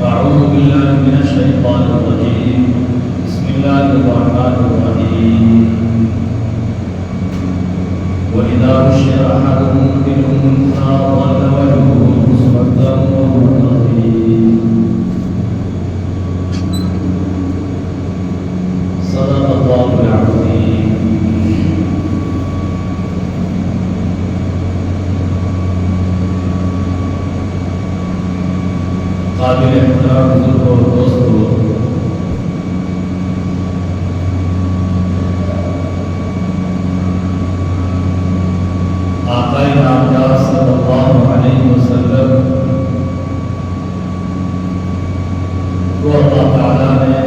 أعوذ بالله من الشيطان الرجيم بسم الله الرحمن الرحيم وإذا بشر أحدهم بالأنثى ظل وجهه مسودا وهو كظيم صدق الله العظيم. قابل احترام بزرگوں اور دوستوں، آقا نامدار صلی اللہ علیہ وسلم کو اللہ تعالیٰ نے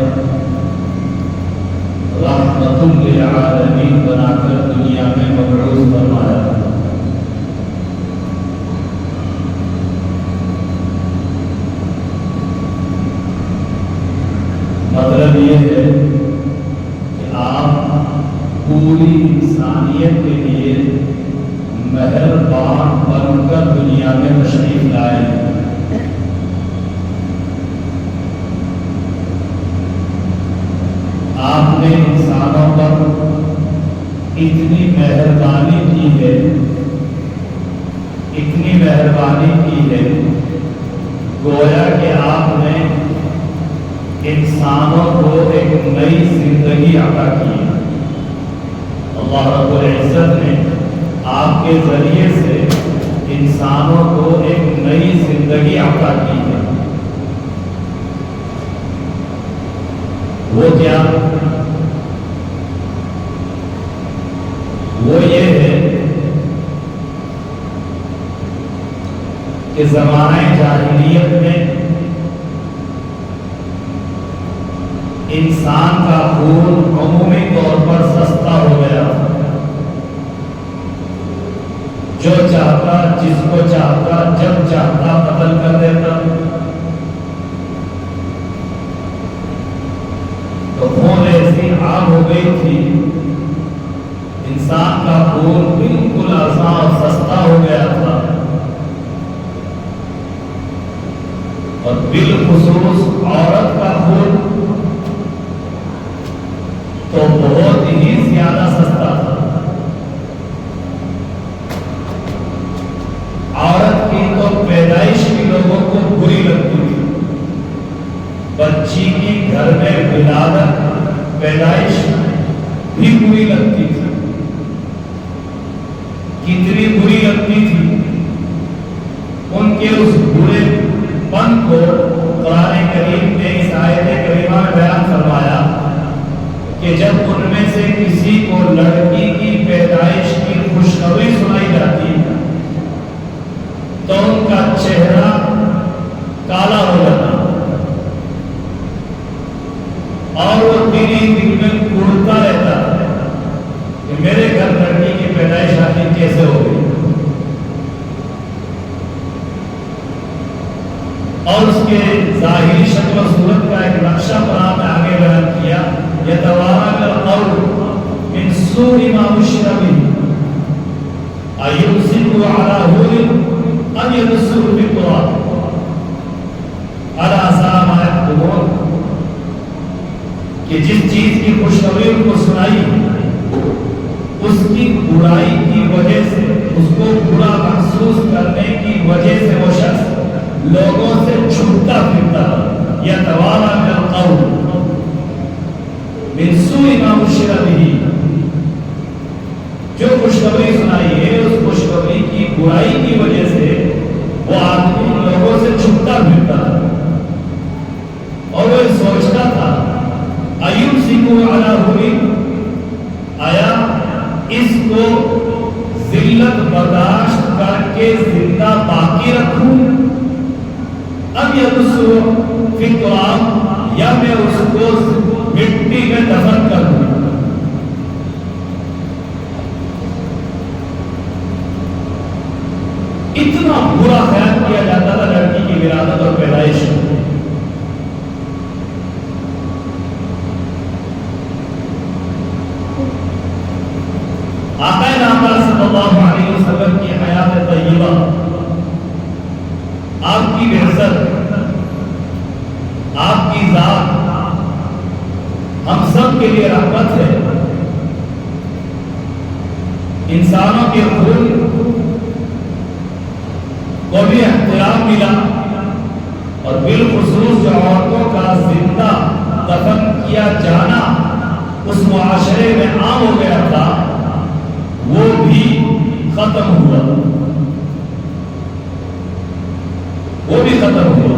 رحمت للعالمین بنا کر دنیا میں مبعوث فرمایا. مطلب یہ ہے کہ آپ پوری انسانیت کے لیے مہربان بن کر دنیا میں تشریف لائے. آپ نے انسانوں پر اتنی مہربانی کی ہے، اتنی مہربانی کی ہے، گویا کہ آپ نے انسانوں کو ایک نئی زندگی عطا کی. اللہ رب العزت نے آپ کے ذریعے سے انسانوں کو ایک نئی زندگی عطا کی ہے. وہ کیا؟ وہ یہ ہے کہ زمانہ جاہلیت میں انسان کا خون عمومی طور پر سستا ہو گیا. جو چاہتا جس کو چاہتا جب چاہتا قتل کر دیتا. تو خون ایسی عام ہو گئی تھی، انسان کا خون بالکل آسان اور سستا ہو گیا تھا. اور بالخصوص عورت کا خون تو بہت ہی زیادہ سستا تھا. عورت کی تو پیدائش بھی لوگوں کو بری لگتی تھی. بچی کی گھر میں ولادت پیدائش بھی بری لگتی تھی. کتنی بری لگتی تھی، ان کے اس برے پن کو قرآن کریم نے اس آیت کریمہ میں بیان فرمایا کہ جب ان میں سے کسی کو لڑکی کی پیدائش کی خوشخبری سنائی جاتی تو ان کا چہرہ کالا ہو جاتا اور وہ دل میں کوڑتا رہتا کہ میرے گھر لڑکی کی پیدائش آخر کیسے ہو گئی. اور اس کے ظاہری شکل و صورت کا ایک نقشہ قرآن میں آگے بیان کیا. يتوارى القول من سوء ما بشر به أيمسكه على هون أم يدسه في التراب ألا ساء ما يحكمون. کہ جس چیز کی خوشخبری ان کو سنائی اس کی برائی کی وجہ سے، اس کو برا محسوس کرنے کی وجہ سے وہ شخص لوگوں سے چھپتا پھرتا. يتوارى القول من سوء ما بشر به، جو خوشخبری سنائی ہے اس خوشخبری کی برائی کی وجہ سے وہ آدمی لوگوں سے چھپتا پھرتا اور وہ سوچتا تھا ایمسکو علی ہون، آیا اس کو ذلت برداشت کر کے زندہ باقی رکھوں، اب یدسو فی التراب، یا میں اس کو مٹی میں دفن کر دوں. اتنا برا خیال کیا جاتا تھا لڑکی کی ولادت اور پیدائش. آقا نامدار صلی اللہ علیہ وسلم کی حیات طیبہ، آپ کی بعثت کے لیے رحمت ہے. انسانوں کے خون کو بھی احترام ملا اور بالخصوص جو عورتوں کا زندہ دفن کیا جانا اس معاشرے میں عام ہو گیا تھا وہ بھی ختم ہوا. وہ بھی ختم ہوا.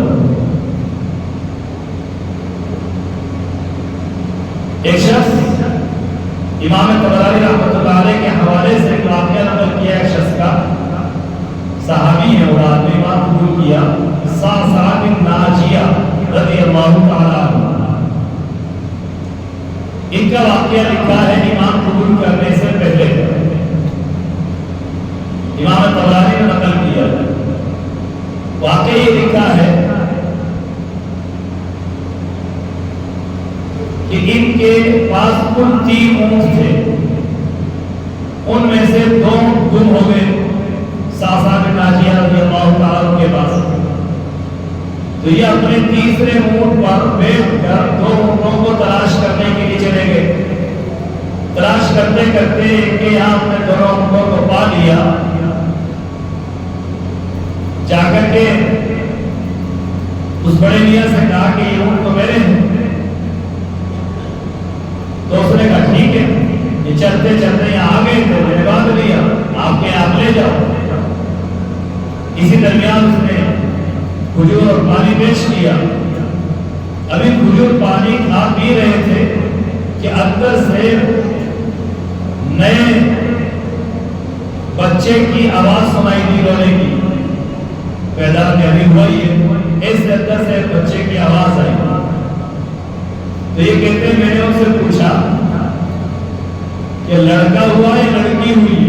ایک شخص امام طبرانی رحمۃ اللہ علیہ کے حوالے سے ایک واقعہ نقل کیا. ایک شخص کا صحابی ہے اور آدمی ایمان قبول کیا صعصعہ بن ناجیہ رضی اللہ تعالیٰ عنہ. ان کا واقعہ لکھا ہے ایمان قبول کرنے سے پہلے. امام طبرانی نے نقل کیا. واقعہ یہ لکھا ہے کہ ان کے پاس کل 3 اونٹ تھے. ان میں سے 2 گم ہو گئے صعصعہ بن ناجیہ رضی اللہ تعالیٰ کے پاس. تو یہ اپنے تیسرے اونٹ پر بیٹھ کر 2 اونٹوں کو تلاش کرنے کے لیے چلے گئے. تلاش کرتے کرتے کہ یہاں اپنے 2 اونٹوں کو پا لیا. جا کر کے اس بڑے میاں سے کہا کہ یہ اونٹ تو میرے ہیں. تو اس نے کہا ٹھیک ہے. یہ چلتے چلتے یہاں آ گئے تھے, میں نے باندھ لیا, آپ کے یہاں لے جاؤ. اسی درمیان اس نے کھجور اور پانی پیش کیا. ابھی کھجور پانی کھا پی رہے تھے کہ اندر سے نئے بچے کی آواز سنائی دی رونے کی. پیدا ابھی ہوا ہی ہے, اس اندر سے بچے کی آواز آئی. تو یہ کہتے ہیں میں نے ان سے پوچھا کہ لڑکا ہوا یا لڑکی ہوئی ہے؟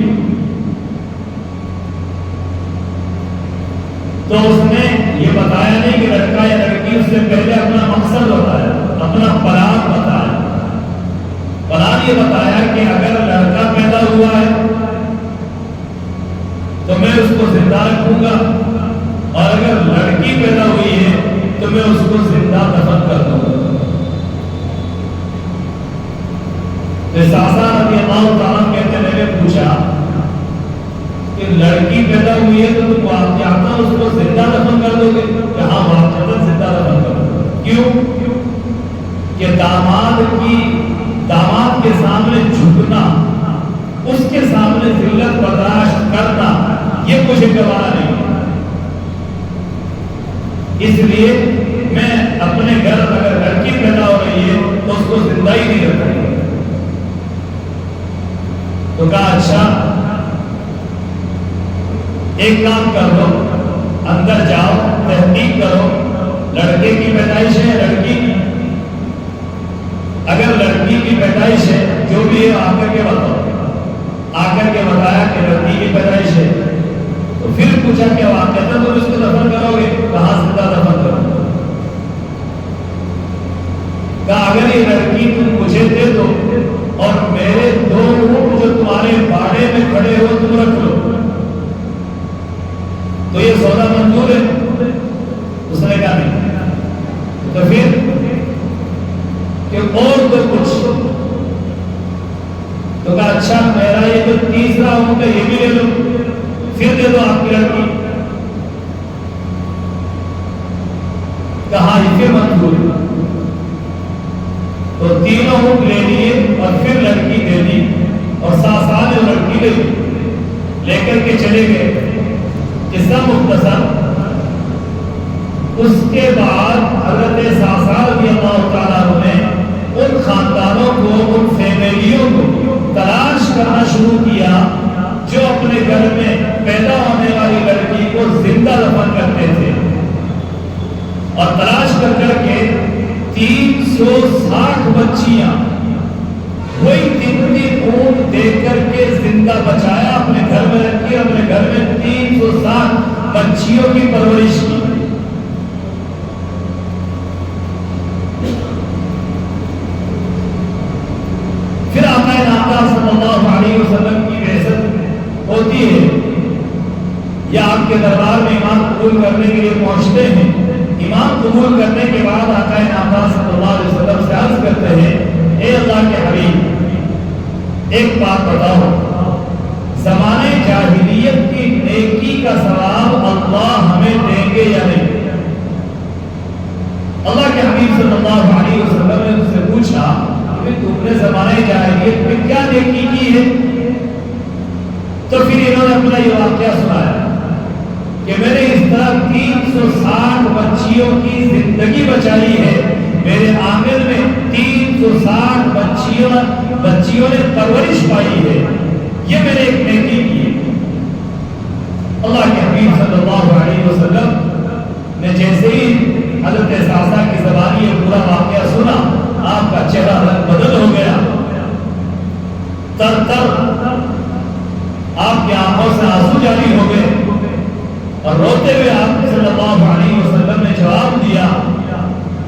تو اس نے یہ بتایا نہیں کہ لڑکا یا لڑکی, اس سے پہلے اپنا مقصد بتایا, اپنا پلان بتایا. پلان یہ بتایا کہ اگر لڑکا پیدا ہوا ہے تو میں اس کو زندہ رکھوں گا, اور اگر لڑکی پیدا ہوئی ہے تو میں اس کو زندہ دفن کر دوں گا. صعصعہ رضی اللہ تعالیٰ کہتے ہیں میں نے پوچھا کہ لڑکی پیدا ہوئی ہے تو تم واقعات اس کو زندہ دفن کر دو گے؟ کہ ہاں واقعات زندہ دفن کر دو. کیوں؟ کہ داماد کے سامنے جھکنا, اس کے سامنے ذلت برداشت کرنا یہ کچھ گوارا نہیں. اس لیے میں اپنے گھر اگر لڑکی پیدا ہو رہی ہے تو اس کو زندہ ہی نہیں رکھوں گا. تو کہا اچھا ایک کام کر لو, اندر جاؤ, تحقیق کرو, لڑکے کی پیدائش ہے لڑکی کی؟ اگر لڑکی کی پیدائش ہے جو بھی ہے آ کر کے بتاؤ. آ کر کے بتایا کہ لڑکی کی پیدائش ہے. تو پھر پوچھا کہ واقعہ تم اس کو دفن کرو گے؟ کہاں زندہ دفن کرو. کہا اگر یہ لڑکی تم مجھے دے دو اور میرے 2 اونٹ جو تمہارے باڑے میں کھڑے ہو تم رکھ لو تو یہ سودا منظور ہے؟ اس نے کہا نہیں. تو پھر کہ اور تو کچھ. تو کہا اچھا میرا یہ جو تیسرا اونٹ ہے یہ بھی لے لو, پھر دے دو آپ کی لڑکی. کہا یہ پھر منظور ہے. تو 3 اونٹ لے لیے اور پھر لڑکی دے دی, اور صعصعہ نے لڑکی لے لی, لے کر کے چلے گئے. قصہ مختصر. اس کے بعد حضرت صعصعہ رضی اللہ تعالیٰ نے ان خاندانوں کو, ان فیملیوں کو تلاش کرنا شروع کیا جو اپنے گھر میں پیدا ہونے والی لڑکی کو زندہ دفن کرتے تھے. اور تلاش کر کر کے 360 بچیاں وہی 3 اونٹ دے کر کے زندہ بچایا, اپنے گھر میں رکھی, اپنے گھر میں 360 بچیوں کی پرورش کی. پھر آقا نامدار صلی اللہ علیہ وسلم کی بعثت ہوتی ہے, یا آپ کے دربار میں ایمان قبول کرنے کے لیے پہنچتے ہیں. ایمان قبول کرنے کے بعد آقا نامدار صلی اللہ علیہ وسلم سے عرض کرتے ہیں اے اللہ بات بتاؤ، زمانے جاہلیت کی نیکی کا ثواب اللہ ہمیں دیں گے یا نہیں؟ اللہ کے حبیب صلی اللہ علیہ وسلم نے اس سے پوچھا کہ تم نے زمانے جاہلیت میں کیا نیکی کی ہے؟ تو پھر انہوں نے اپنا یہ واقعہ سنایا کہ میں نے اس طرح 360 بچیوں کی زندگی بچائی ہے، میرے آنگن میں 360 بچیوں نے پرورش پائی ہے، یہ میں نے ایک نیکی کی ہے۔ اللہ کے حبیب صلی اللہ علیہ وسلم نے جیسے ہی حضرت ساسا کی زبانی یہ پورا واقعہ سنا، آپ کا چہرہ رنگ بدل ہو گیا، تر تر آپ کی آنکھوں سے آنسو جاری ہو گئے، اور روتے ہوئے آپ صلی اللہ علیہ وسلم نے جواب دیا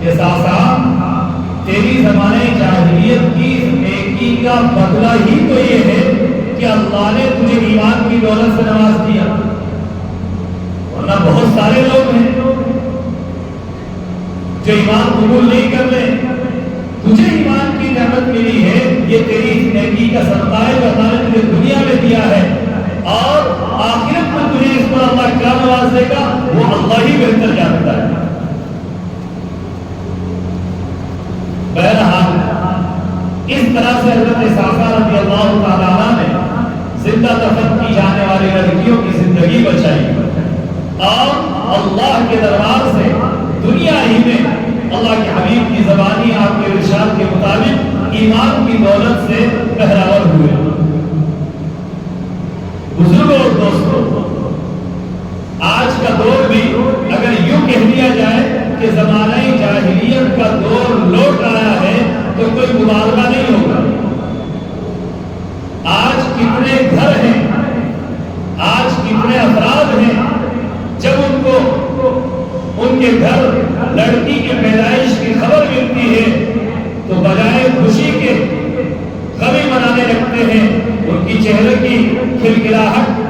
کہ ساسا، تیری زمانے جاہلیت کی نیکی کا بدلہ ہی تو یہ ہے کہ اللہ نے تجھے ایمان کی دولت سے نواز دیا، ورنہ بہت سارے لوگ ہیں جو ایمان قبول نہیں کر لیں۔ تجھے ایمان کی نعمت ملی ہے، یہ تیری نیکی کا صدقہ ہے جو اللہ نے تجھے دنیا میں دیا ہے، اور آخرت میں تجھے اس پر اللہ کیا نواز دے گا وہ اللہ ہی بہتر جانتا ہے۔ بہرحال اس طرح سے حضرت ساسا رضی اللہ تعالیٰ عنہ نے زندہ دفن کی جانے والی لڑکیوں کی زندگی بچائی، اور اللہ کے دربار سے دنیا ہی میں اللہ کے حبیب کی زبانی آپ کے ارشاد کے مطابق ایمان کی دولت سے بہراور ہوئے۔ بزرگوں اور دوستوں، آج کا دور بھی اگر یوں کہہ دیا جائے کہ زمانہ جاہلیت کا دور لوٹ آیا ہے تو کوئی مبالغہ نہیں ہوگا۔ آج کتنے گھر ہیں، آج کتنے افراد ہیں جب ان کو ان کے گھر لڑکی کے پیدائش کی خبر ملتی ہے تو بجائے خوشی کے غمی منانے لگتے ہیں، ان کی چہرے کی کھلکھلاہٹ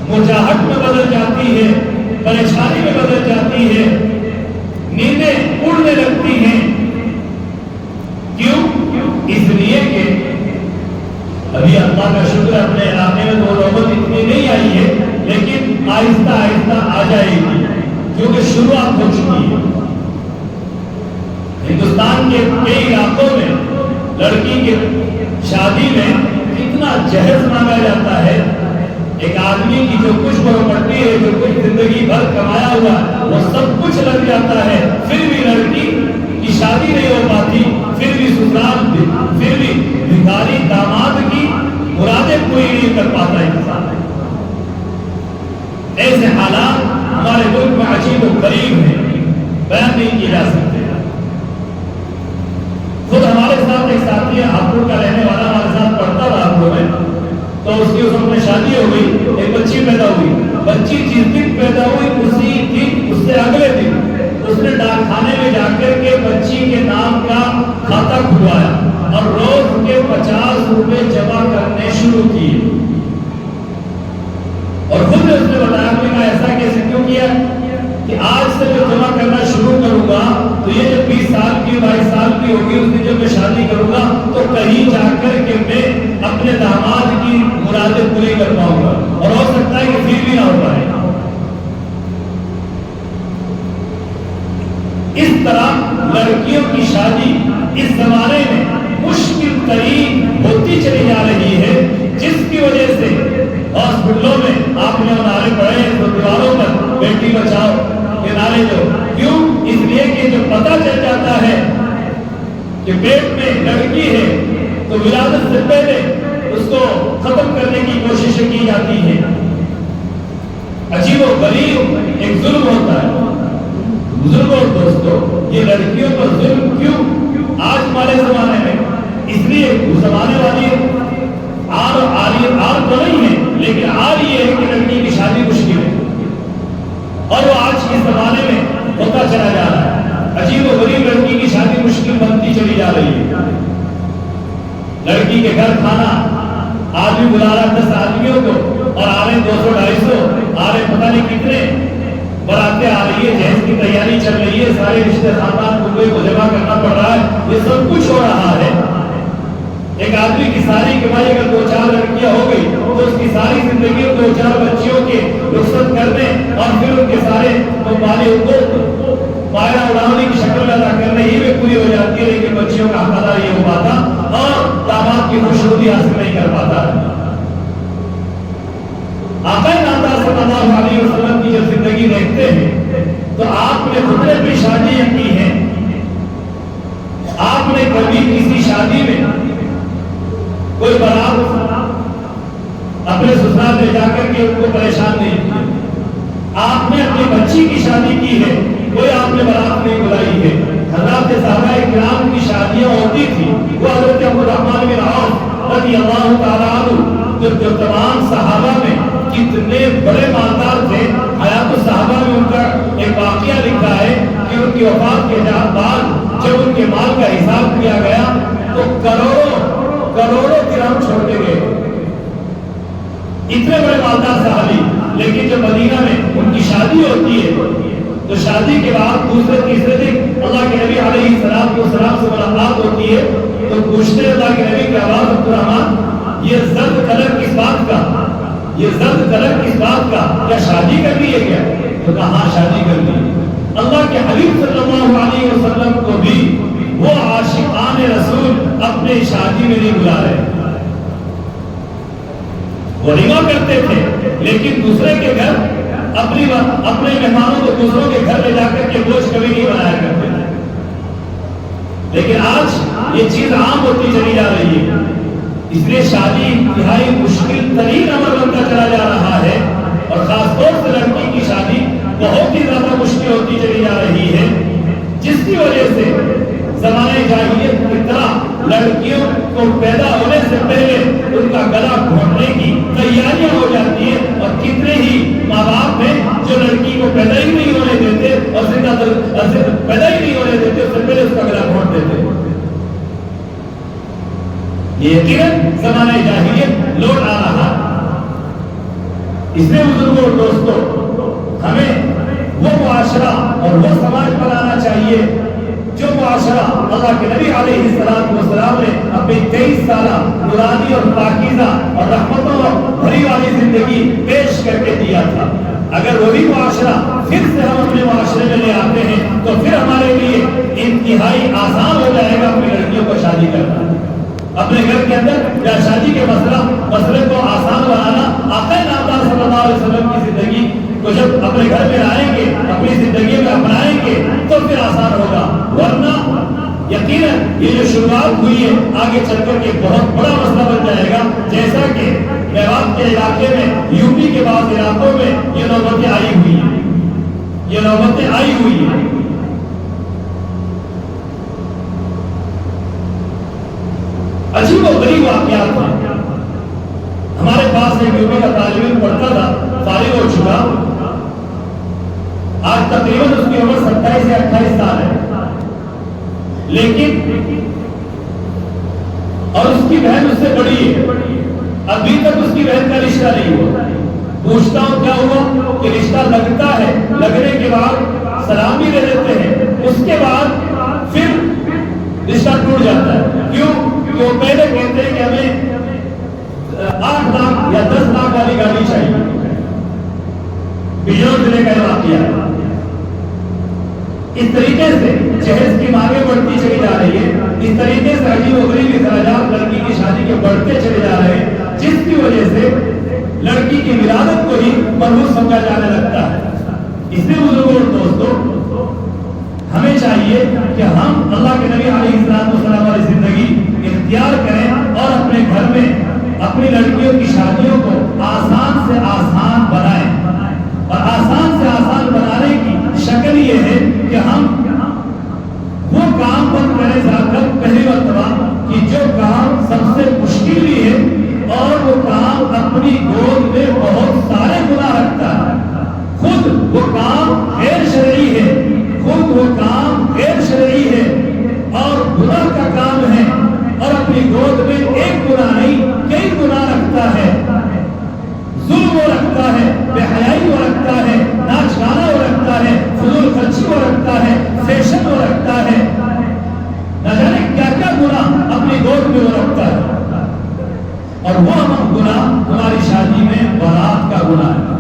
مرجھاہٹ میں بدل جاتی ہے، پریشانی میں بدل جاتی ہے، نیندیں اڑنے لگتی ہیں۔ کیوں؟ اس لیے کہ ابھی اللہ کا شکر اپنے علاقے میں تو نوبت اتنی نہیں آئی ہے، لیکن آہستہ آہستہ آ جائے گی کیونکہ شروعات ہو چکی ہے۔ ہندوستان کے کئی علاقوں میں لڑکی کی شادی میں اتنا جہیز مانگا جاتا ہے، ایک آدمی کی جو کچھ پراپرٹی ہے، جو کچھ زندگی بھر کمایا ہوا وہ سب کچھ لگ جاتا ہے، پھر بھی لڑکی کی شادی نہیں ہو پاتی، پھر بھی سسرال پھر بھی بھکاری داماد کی مرادیں پوری نہیں کر پاتا انسان۔ ایسے حالات ہمارے ملک میں عجیب و غریب ہیں، بیان نہیں کیے جا سکتے۔ خود ہمارے ساتھ ایک ساتھی ہے، ہاپوڑ کا رہنے والا، ہمارے ساتھ پڑھتا رہا ہاپوڑ میں، تو اس کی اس وقت میں شادی ہو گئی، ایک بچی پیدا ہوئی، بچی جس دن پیدا ہوئی اسی دن اس سے اگلے دن اس نے ڈاک خانے میں جا کر کے بچی کے نام کا کھاتا کھلوایا اور روز کے 50 روپے جمع کرنے شروع کیے، اور خود نے اس نے بتایا کہ میں ایسا کیسے کیوں کیا کہ آج سے جو جمع کرنا شروع کروں گا تو یہ جب 20 سال کی 22 سال کی ہوگی اس دن جب میں شادی کروں گا تو کہیں جا کر کے میں اپنے داماد کی مرادیں پوری کر پاؤں گا، اور ہو سکتا ہے کہ پھر بھی نہ ہو پائے۔ اس طرح لڑکیوں کی شادی اس زمانے میں مشکل ترین ہوتی چلی جا رہی ہے، جس کی وجہ سے ہاسپٹلوں میں آپ نے نعرے پڑے ہیں تو دیواروں پر بیٹی بچاؤ کے نعرے جو کیوں؟ اس لیے کہ جو پتہ چل جاتا ہے کہ پیٹ میں لڑکی ہے تو ولادت سے پہلے اس کو ختم کرنے کی کوششیں کی جاتی ہیں۔ عجیب و غریب ایک ظلم ہوتا ہے۔ بزرگوں اور دوستوں، یہ لڑکیوں پر ظلم کیوں آج ہمارے زمانے میں؟ اس لیے اس زمانے والی آر تو نہیں ہے، لیکن آر یہ ہے کہ لڑکی کی شادی مشکل ہے، اور وہ آج اس زمانے میں ہوتا چلا جا رہا ہے۔ عجیب و غریب لڑکی کی شادی مشکل بنتی چلی جا رہی ہے۔ لڑکی کے گھر کھانا آدمی بلا رہا 10 آدمیوں کو، اور آ رہے 200 250، آ رہے پتہ نہیں کتنے براتیں آ رہی ہے، جہیز کی تیاری چل رہی ہے، سارے رشتے خاندان کو جمع کرنا پڑ رہا ہے، یہ سب کچھ ہو رہا ہے، ایک آدمی کی ساری کمائی اگر 2-4 لڑکیاں ہو گئی تو اس کی ساری زندگی 2-4 بچیوں کے رخصت کرنے اور پھر ان کے سارے پائرہ اڑانے کی شکل ادا کرنے ہی میں پوری ہو جاتی ہے، لیکن بچیوں کا حق ادا نہیں ہو پاتا اور داماد کی خوشنودی حاصل نہیں کر پاتا۔ آقا نامدار صلی اللہ علیہ وسلم کی جب زندگی دیکھتے ہیں تو آپ نے خطرے پہ شادیاں کی ہیں، آپ نے کبھی کسی شادی میں کوئی بارات اپنے سسرال لے جا کر کے ان کو پریشان نہیں کیا۔ آپ نے اپنی بچی کی شادی کی ہے، کوئی آپ نے بارات نہیں بلائی ہے۔ حضرات صحابہ کرام کی شادیاں ہوتی تھی، وہ حضرت عبدالرحمن بن عوف رضی اللہ تعالیٰ عنہ جو تمام صحابہ میں کتنے بڑے مالدار تھے، حیات الصحابہ میں ان کا ایک واقعہ لکھا ہے کہ ان کی وفات کے بعد جب ان کے مال کا حساب کیا گیا تو کروڑوں درہم چھوڑ کے گئے، اتنے بڑے مالدار صحابی۔ لیکن جب مدینہ میں ان کی شادی ہوتی ہے تو شادی کے بعد دوسرے تیسرے دن اللہ کے نبی علیہ السلام سے ملاقات ہوتی ہے تو پوچھتے اللہ کے نبی کی آواز عبدالرحمن یہ زرد کلر کس بات کا، یہ زرد کلر کس بات کا، کیا شادی کر لی ہے کیا؟ تو کہا ہاں شادی کر لی۔ اللہ کے حبیب صلی اللہ علیہ وسلم کو بھی وہ عاشقان رسول اپنے شادی میں نہیں بلا رہے، ولیمہ کرتے تھے لیکن دوسرے کے گھر اپنے مہمانوں کو دوسروں کے گھر لے جا کر کے گوشت کبھی نہیں بنایا کرتے تھے۔ لیکن آج یہ چیز عام ہوتی چلی جا رہی ہے، اس لیے شادی انتہائی مشکل ترین عمل بنتا چلا جا رہا ہے، اور خاص طور سے لڑکی کی شادی بہت ہی زیادہ مشکل ہوتی چلی جا رہی ہے، جس کی وجہ سے زمانے جاہلیت کی طرح لڑکیوں کو پیدا ہونے سے پہلے ان کا گلا گھونٹنے کی تیاریاں ہو جاتی ہیں، اور کتنے ہی ماں باپ ہیں جو لڑکی کو پیدا ہی نہیں ہونے دیتے اور پیدا ہی نہیں ہونے دیتے، اس سے پہلے اس کا گلا گھونٹ دیتے۔ یہ یقیناً زمانہ جاہلیت لوٹ آ رہا۔ اس لیے بزرگوں اور دوستوں، ہمیں وہ معاشرہ اور وہ سماج بنانا چاہیے جو معاشرہ اللہ کے نبی علیہ السلام نے اپنی 23 سالہ نورانی اور پاکیزہ اور رحمتوں اور بھری والی زندگی پیش کر کے دیا تھا۔ اگر وہی معاشرہ پھر سے ہم اپنے معاشرے میں لے آتے ہیں تو پھر ہمارے لیے انتہائی آسان ہو جائے گا اپنی لڑکیوں کو شادی کرنا، اپنے گھر کے اندر یا شادی کے مسئلے کو آسان بنانا۔ آقا نامدار صلی اللہ علیہ وسلم کی زندگی کو جب اپنے گھر میں لائیں گے، اپنی زندگی میں اپنائیں گے تو پھر آسان ہوگا، ورنہ یقیناً یہ جو شروعات ہوئی ہے آگے چل کر کے بہت بڑا مسئلہ بن جائے گا، جیسا کہ میوات کے علاقے میں، یوپی کے بعض علاقوں میں یہ نوبتیں آئی ہوئی ہیں۔ عجیب و غریب واقعات ہیں۔ ہمارے پاس ایک یوپی کا طالب علم پڑھتا تھا، فارغ ہو چکا، آج تقریباً اس کی عمر 27 یا 28 سال ہے، لیکن اور اس کی بہن اس سے بڑی ہے، ابھی تک اس کی بہن کا رشتہ نہیں ہوا۔ پوچھتا ہوں کیا ہوا کہ رشتہ لگتا ہے، لگنے کے بعد سلام بھی دے دیتے ہیں، اس کے بعد پھر رشتہ ٹوٹ جاتا ہے۔ کیوں؟ کہ وہ پہلے کہتے ہیں کہ ہمیں 8 لاکھ یا 10 لاکھ والی گاڑی چاہیے، بجنور ضلع کا واقعہ۔ اس طریقے سے جہیز کی مانگیں بڑھتی چلی جا رہی ہے، اس طریقے سے عجیب و غریب اخراجات لڑکی کی شادی کے بڑھتے چلے جا رہے ہیں، جس کی وجہ سے لڑکی کی ولادت کو ہی مرہون سمجھا جانے لگتا ہے۔ اس لیے بزرگوں اور دوستوں، ہمیں چاہیے کہ ہم اللہ کے نبی علیہ السلام والی زندگی اختیار کریں اور اپنے گھر میں اپنی لڑکیوں کی شادیوں کو آسان سے آسان بنائیں، اور آسان سے آسان بنانے کی شکل یہ ہے کہ ہم وہ کام بند کریں ذرا پہلی مرتبہ کہ جو کام سب سے مشکل بھی ہے اور وہ کام اپنی گود میں بہت سارے گناہ رکھتا ہے، خود وہ کام غیر شرعی ہے، خود وہ کام غیر شرعی ہے اور گناہ کا کام ہے، اور اپنی گود میں ایک گناہ نہیں کئی گناہ رکھتا ہے، ظلم وہ رکھتا ہے، بے حیائی وہ رکھتا ہے، ناچ گانا وہ رکھتا ہے، فضول خرچی وہ رکھتا ہے، فیشن وہ رکھتا ہے، نہ جانے کیا کیا گناہ اپنی گود میں وہ رکھتا ہے۔ اور وہ گناہ ہماری شادی میں بارات کا گناہ ہے.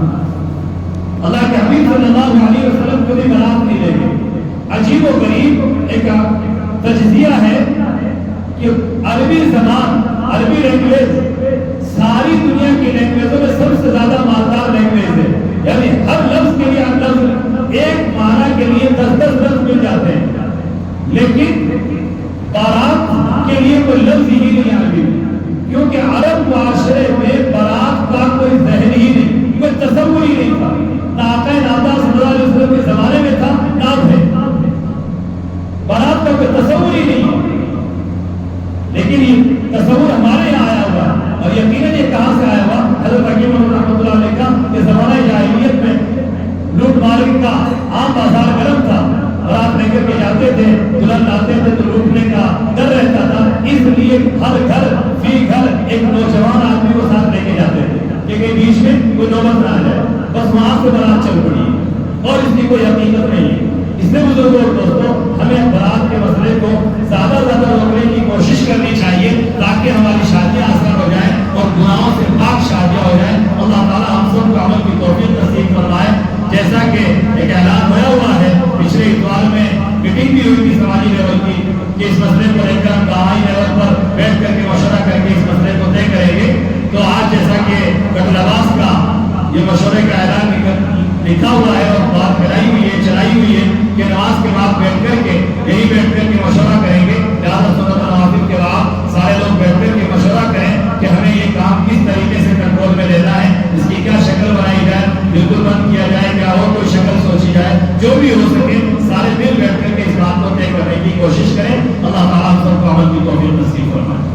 اللہ کے حبیب صلی اللہ علیہ وسلم کبھی بارات نہیں لے گئے. عجیب و غریب ایک تجزیہ ہے کہ عربی زبان، عربی لینگویج ساری دنیا کی لینگویجوں میں سب سے زیادہ مالدار لینگویج ہے. یعنی ہر لفظ کے لیے لفظ ایک معنی کے لیے 10 لفظ مل جاتے ہیں، لیکن بارات کے لیے کوئی لفظ ہی نہیں عربی میں. کیونکہ عرب معاشرے میں بارات کا کوئی ذہن ہی نہیں، کوئی تصور ہی نہیں تھا. نہ آقا نامدار صلی اللہ علیہ وسلم کے زمانے میں تھا، نہ ہے. بارات کا کوئی تصور ہی نہیں. لیکن یہ تصور ہمارے یہاں آیا ہوا، اور یقیناً یہ کہاں سے آیا ہوا؟ حضرت حکیم رحمۃ اللہ علیہ کا کہ زمانہ جاہلیت میں لوٹ مار کا عام بازار گرم تھا، بارات لے کر کے جاتے تھے، دلہن لاتے تھے تو لوٹنے کا ڈر رہتا تھا. اس لیے ہر گھر فی گھر ایک نوجوان آدمی کو ساتھ لے کے جاتے تھے کہ کہیں بیچ میں کوئی نوبت نہ آ جائے. بس وہاں سے بارات چل پڑی اور اس کی کوئی حقیقت نہیں ہے. اس لیے بزرگوں اور دوستوں، ہمیں بارات کے مسئلے کو زیادہ زیادہ روکنے کی کوشش کرنی چاہیے تاکہ ہماری شادیاں آسان ہو جائیں اور گناہوں سے پاک شادیاں ہو جائیں. اللہ تعالیٰ ہم سب کو عمل کی توفیق نصیب فرمائے. جیسا کہ ایک اعلان ہوا ہوا ہے، پچھلے اتوار میں میٹنگ بھی ہوئی تھی سماجی لیول کی کہ اس مسئلے کو لے کر ہم گاؤں لیول پر بیٹھ کر کے مشورہ کر کے اس مسئلے کو طے کریں گے. تو آج جیسا کہ قتل عباس کا یہ مشورے کا اعلان لکھا ہوا ہے اور بات پھیلائی ہوئی ہے، چلائی ہوئی ہے کہ نماز کے بعد بیٹھ کر کے یہی بیٹھ کر کے مشورہ کریں گے. لہٰذا سنت نوافل کے بعد سارے لوگ بیٹھ کر کے مشورہ کریں کہ ہمیں یہ کام کس طریقے سے کنٹرول میں لینا ہے، اس کی کیا شکل بنائی جائے، بالکل بند کیا جائے، کیا اور کوئی شکل سوچی جائے. جو بھی ہو سکے سارے مل بیٹھ کر کے اس بات کو طے کرنے کی کوشش کریں. اللہ تعالیٰ ہم سب کو عمل کی توفیق نصیب فرمائے.